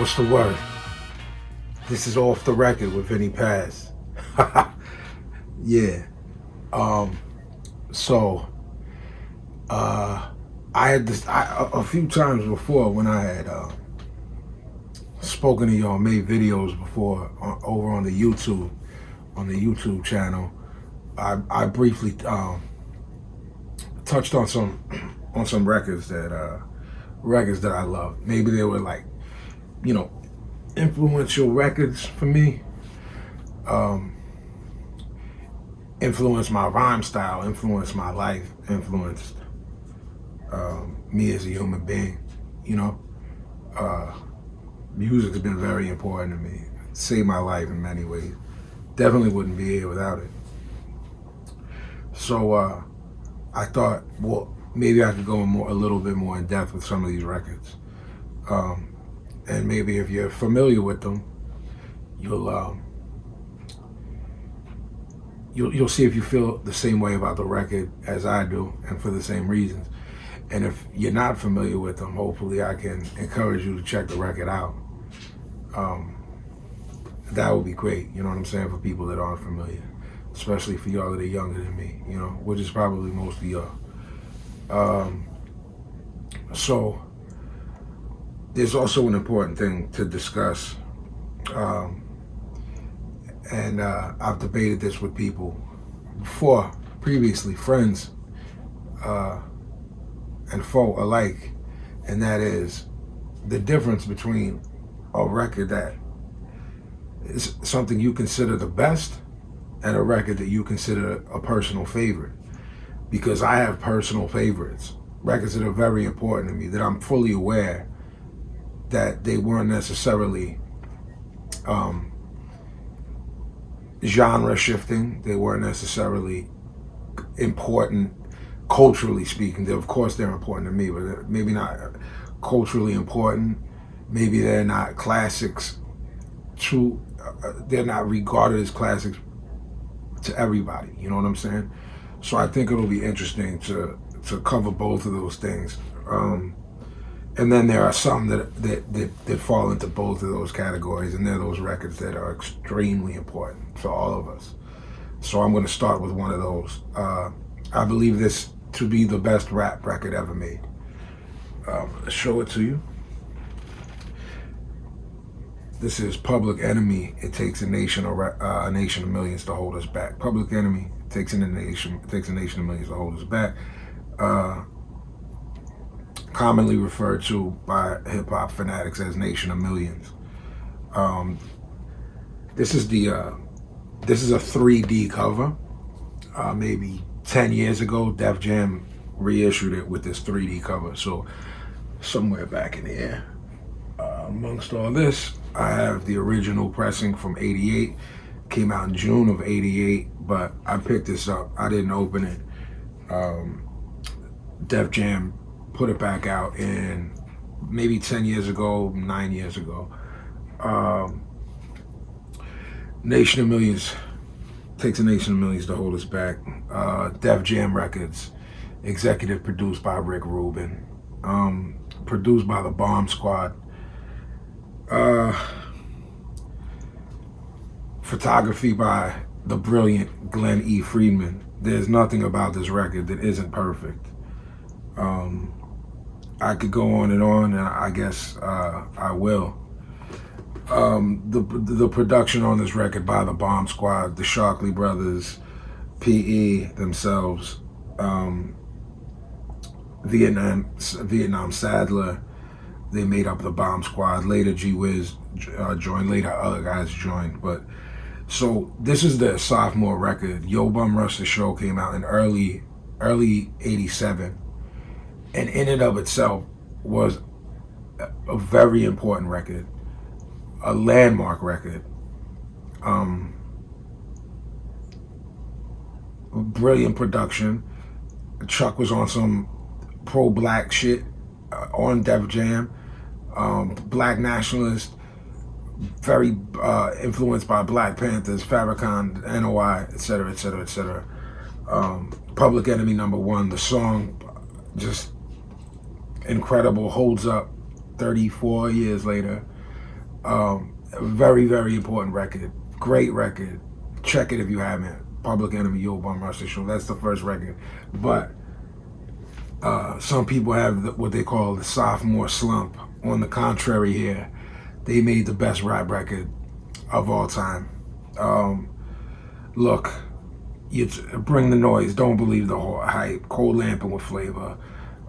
What's the word? This is Off the Record with Vinnie Paz. Yeah. Um. So, I had this a few times before when I had spoken to y'all, made videos before over on the YouTube channel. I briefly touched on some records that I love. Maybe they were like, you know, influential records for me. Um, Influenced my rhyme style, influenced my life, influenced me as a human being. You know, uh, music's been very important to me. Saved my life in many ways. Definitely wouldn't be here without it. So I thought, well, maybe I could go a little bit more in depth with some of these records. And maybe if you're familiar with them, you'll you'll see if you feel the same way about the record as I do, and for the same reasons. And if you're not familiar with them, hopefully I can encourage you to check the record out. Um, that would be great. You know what I'm saying, for people that aren't familiar, especially for y'all that are younger than me. You know, which is probably most of y'all. Um, so there's also an important thing to discuss. Um, and I've debated this with people before, previously, friends and foe alike, and that is the difference between a record that is something you consider the best and a record that you consider a personal favorite. Because I have personal favorites, records that are very important to me, that I'm fully aware that they weren't necessarily genre shifting. They weren't necessarily important culturally speaking. Of course, they're important to me, but maybe not culturally important. Maybe they're not classics. They're not regarded as classics to everybody. You know what I'm saying? So I think it'll be interesting to cover both of those things. And then there are some that fall into both of those categories, and they're those records that are extremely important for all of us. So I'm going to start with one of those. I believe this to be the best rap record ever made. Show it to you. This is Public Enemy. It takes a nation of millions to hold us back. Public Enemy takes a nation of millions to hold us back. Commonly referred to by hip hop fanatics as Nation of Millions. This is a 3D cover. Maybe 10 years ago, Def Jam reissued it with this 3D cover. So somewhere back in the air, amongst all this, I have the original pressing from '88. Came out in June of '88, but I picked this up. I didn't open it. Def Jam put it back out in maybe 10 years ago, 9 years ago. Nation of Millions takes a nation of millions to hold us back. Def Jam Records, executive produced by Rick Rubin, produced by the Bomb Squad. Photography by the brilliant Glenn E. Friedman. There's nothing about this record that isn't perfect. I could go on, and I guess I will. The production on this record by the Bomb Squad, the Shockley brothers, P.E. themselves, Vietnam Sadler, they made up the Bomb Squad. Later G Wiz joined, later other guys joined. But so this is their sophomore record. Yo Bum Rush the Show came out in early '87. And in and of itself was a very important record, a landmark record. Brilliant production. Chuck was on some pro-black shit on Def Jam. Black nationalist, very influenced by Black Panthers, Farrakhan, NOI, etc., etc., etc. Public Enemy #1, the song just incredible, holds up 34 years later. Very, very important record. Great record. Check it if you haven't. Public Enemy, Yo Bum Rush the Show. That's the first record. But some people have what they call the sophomore slump. On the contrary, here, they made the best rap record of all time. Look, you bring the noise. Don't believe the whole hype. Cold Lamping with Flavor.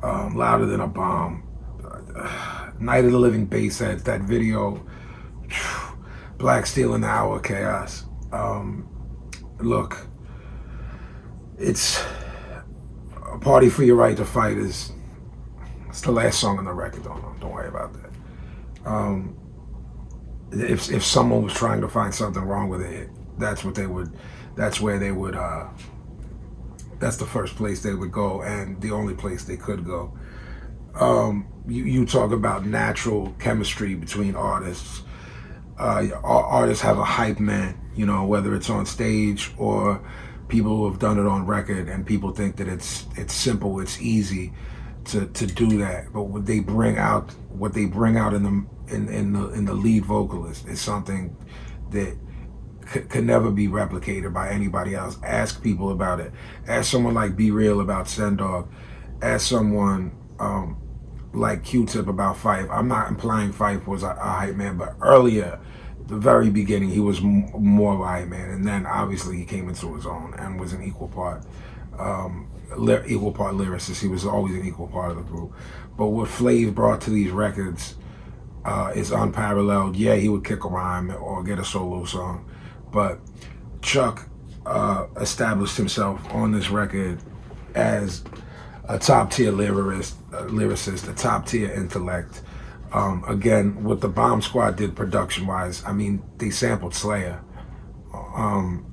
Louder Than a Bomb. Night of the Living Bassheads. That video. Black Steel in the Hour of Chaos. Look, it's a Party for Your Right to Fight it's the last song on the record. Don't worry about that. If someone was trying to find something wrong with it, that's what they would. That's where they would. That's the first place they would go, and the only place they could go. You talk about natural chemistry between artists. Artists have a hype man, whether it's on stage or people who have done it on record, and people think that it's simple, it's easy to do that. But what they bring out in the lead vocalist is something that could never be replicated by anybody else. Ask people about it. Ask someone like Be Real about Sendog. Ask someone like Q-Tip about Fife. I'm not implying Fife was a hype man, but earlier, the very beginning, he was more of a hype man, and then obviously he came into his own and was an equal part lyricist. He was always an equal part of the group. But what Flav brought to these records is unparalleled. Yeah, he would kick a rhyme or get a solo song, but Chuck established himself on this record as a top-tier lyricist, a top-tier intellect. Again, what the Bomb Squad did production-wise, I mean, they sampled Slayer on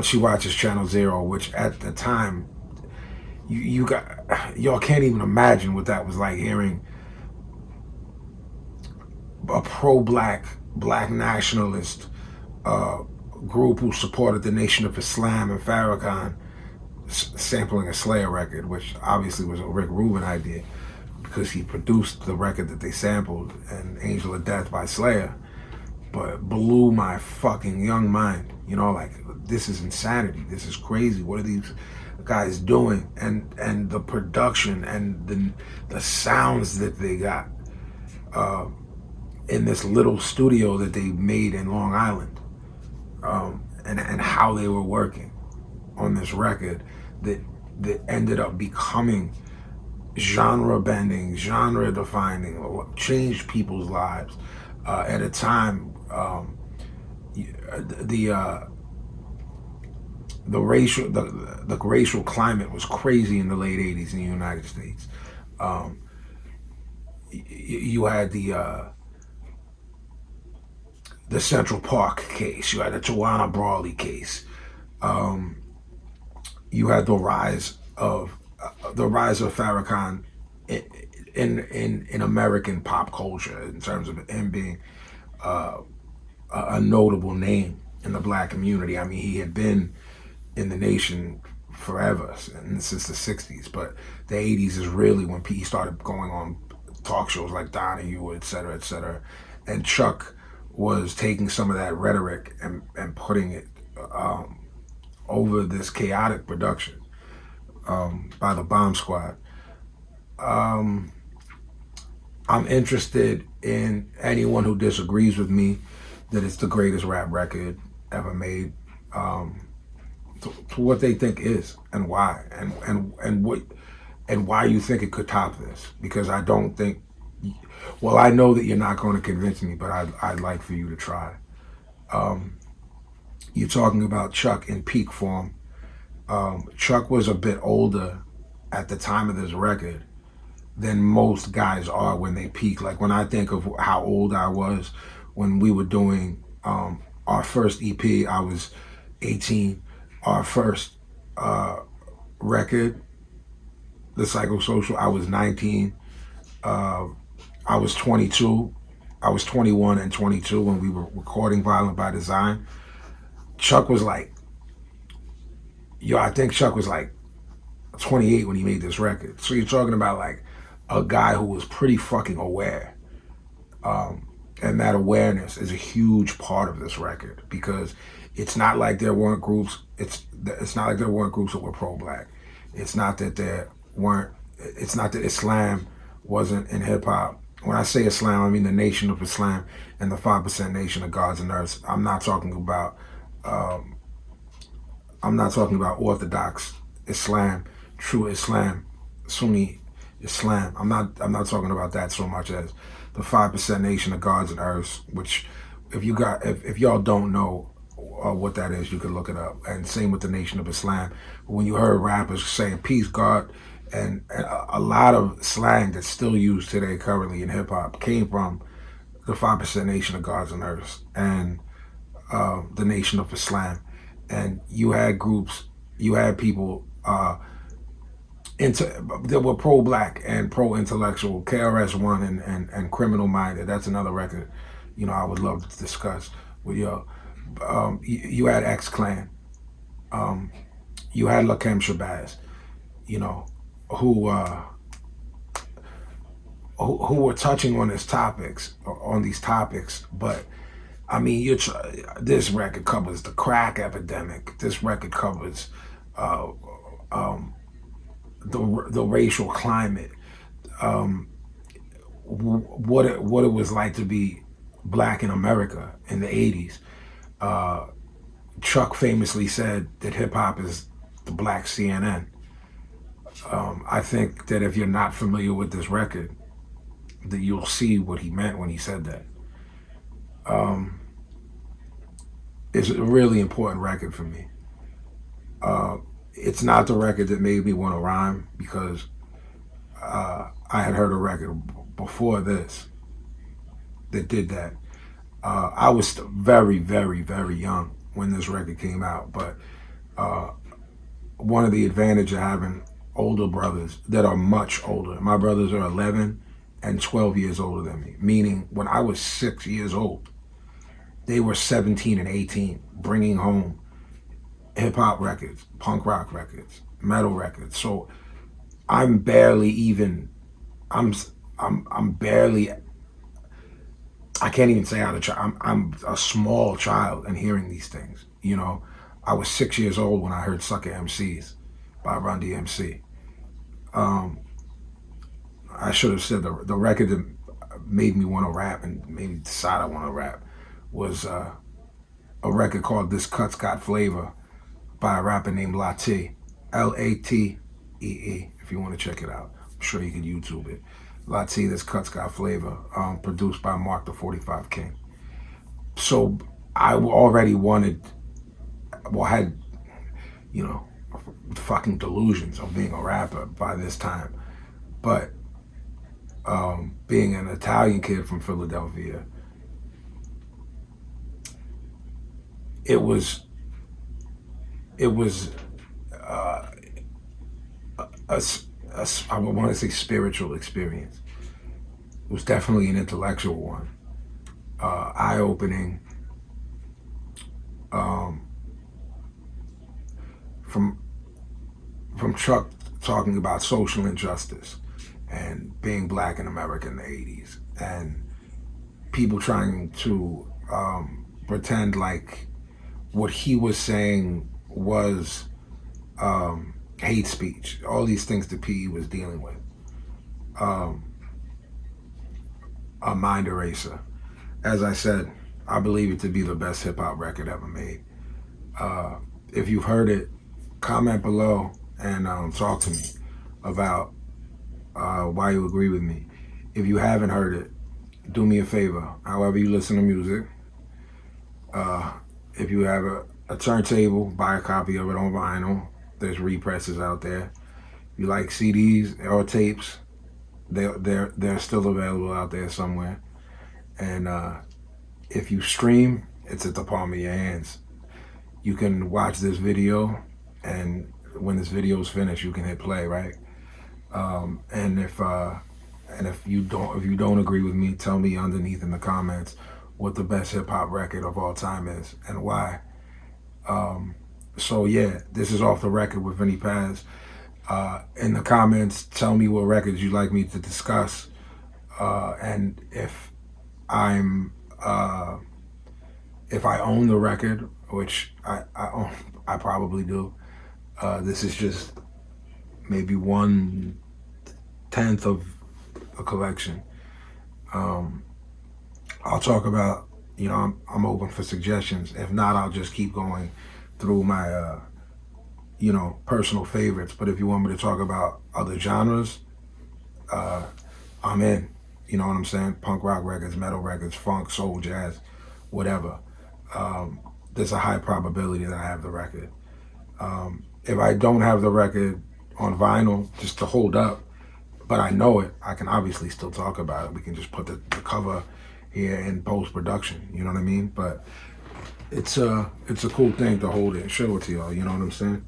She Watches Channel Zero, which at the time, y'all can't even imagine what that was like, hearing a pro-black nationalist group who supported the Nation of Islam and Farrakhan sampling a Slayer record, which obviously was a Rick Rubin idea because he produced the record that they sampled, and Angel of Death by Slayer. But blew my fucking young mind. Like, this is insanity. This is crazy. What are these guys doing? And the production and the sounds that they got in this little studio that they made in Long Island, and how they were working on this record that ended up becoming genre bending, genre defining, changed people's lives at a time. The racial climate was crazy in the late '80s in the United States. You had the Central Park case. You had the Tawana Brawley case. You had the rise of Farrakhan in American pop culture, in terms of him being a notable name in the black community. I mean, he had been in the nation forever, and since the '60s, but the '80s is really when he started going on talk shows like Donahue, et cetera, et cetera. And Chuck was taking some of that rhetoric and putting it over this chaotic production by the Bomb Squad. I'm interested in anyone who disagrees with me that it's the greatest rap record ever made, to what they think is and why, and why you think it could top this. Because I don't think, well, I know that you're not going to convince me, but I'd like for you to try. You're talking about Chuck in peak form. Chuck was a bit older at the time of this record than most guys are when they peak. Like, when I think of how old I was when we were doing our first EP, I was 18. Our first record, The Psychosocial, I was 19. I was 22. I was 21 and 22 when we were recording Violent by Design. Chuck was like, I think Chuck was like 28 when he made this record. So you're talking about like a guy who was pretty fucking aware. And that awareness is a huge part of this record, because it's not like there weren't groups. It's not like there weren't groups that were pro-black. It's not that there weren't. It's not that Islam wasn't in hip hop. When I say Islam, I mean the Nation of Islam and the 5% Nation of Gods and Earths. I'm not talking about. Um, I'm not talking about Orthodox Islam, true Islam, Sunni Islam. I'm not talking about that so much as the 5% Nation of Gods and Earths, which if y'all don't know what that is, you can look it up. And same with the Nation of Islam. When you heard rappers saying peace, God, and a lot of slang that's still used today currently in hip hop came from the 5% Nation of Gods and Earths and the Nation of Islam. And you had groups, you had people that were pro-black and pro-intellectual. KRS-One and Criminal Minded. That's another record, I would love to discuss with y'all. You had X-Clan. You had Lakem Shabazz, who who were touching on these topics, but I mean, this record covers the crack epidemic. This record covers uh, um, the racial climate, um, what it was like to be black in America in the '80s. Uh, Chuck famously said that hip hop is the black CNN. I think that if you're not familiar with this record, that you'll see what he meant when he said that. Um, it's a really important record for me. Uh, it's not the record that made me want to rhyme, because I had heard a record before this that did that. I was very, very, very young when this record came out, but uh, one of the advantages of having older brothers that are much older. My brothers are 11 and 12 years older than me, meaning when I was 6 years old, they were 17 and 18, bringing home hip hop records, punk rock records, metal records. So I'm barely even. I'm barely. I can't even say out of child. I'm a small child and hearing these things. I was 6 years old when I heard "Sucker MCs" by Run DMC. Um, I should have said the record that made me want to rap and made me decide I want to rap was a record called "This Cut's Got Flavor" by a rapper named Latee, Latee. If you want to check it out, I'm sure you can YouTube it. Latee, "This Cut's Got Flavor," produced by Mark the 45 King. So I already had, fucking delusions of being a rapper by this time. But being an Italian kid from Philadelphia, it was uh, a, I want to say spiritual experience. It was definitely an intellectual one, eye-opening. Um, from Chuck talking about social injustice and being black in America in the '80s, and people trying to pretend like what he was saying was hate speech. All these things that PE was dealing with. Um, a mind eraser. As I said, I believe it to be the best hip hop record ever made. If you've heard it, comment below and talk to me about why you agree with me. If you haven't heard it, do me a favor. However you listen to music, if you have a turntable, buy a copy of it on vinyl. There's represses out there. If you like CDs or tapes, they're still available out there somewhere. And if you stream, it's at the palm of your hands. You can watch this video, and when this video is finished, you can hit play, right? And if you don't agree with me, tell me underneath in the comments what the best hip hop record of all time is and why. So yeah, this is Off the Record with Vinnie Paz. In the comments, tell me what records you'd like me to discuss, and if I'm if I own the record, which I probably do. This is just maybe 1/10 of a collection. Um, I'll talk about, I'm open for suggestions. If not, I'll just keep going through my personal favorites. But if you want me to talk about other genres, uh, I'm in. You know what I'm saying? Punk rock records, metal records, funk, soul, jazz, whatever. Um, there's a high probability that I have the record. If I don't have the record on vinyl, just to hold up, but I know it, I can obviously still talk about it. We can just put the cover here in post production. You know what I mean? But it's a cool thing to hold it and show it to y'all. You know what I'm saying?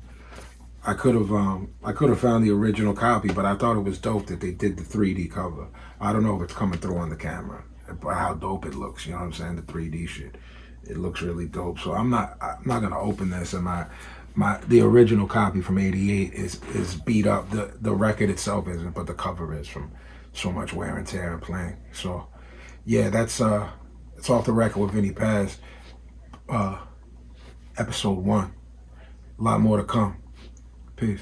I could have found the original copy, but I thought it was dope that they did the 3D cover. I don't know if it's coming through on the camera, but how dope it looks. You know what I'm saying? The 3D shit, it looks really dope. So I'm not gonna open this, and the original copy from '88 is beat up. The record itself isn't, but the cover is, from so much wear and tear and playing. So yeah, it's off the record with Vinnie Paz, episode 1. A lot more to come. Peace.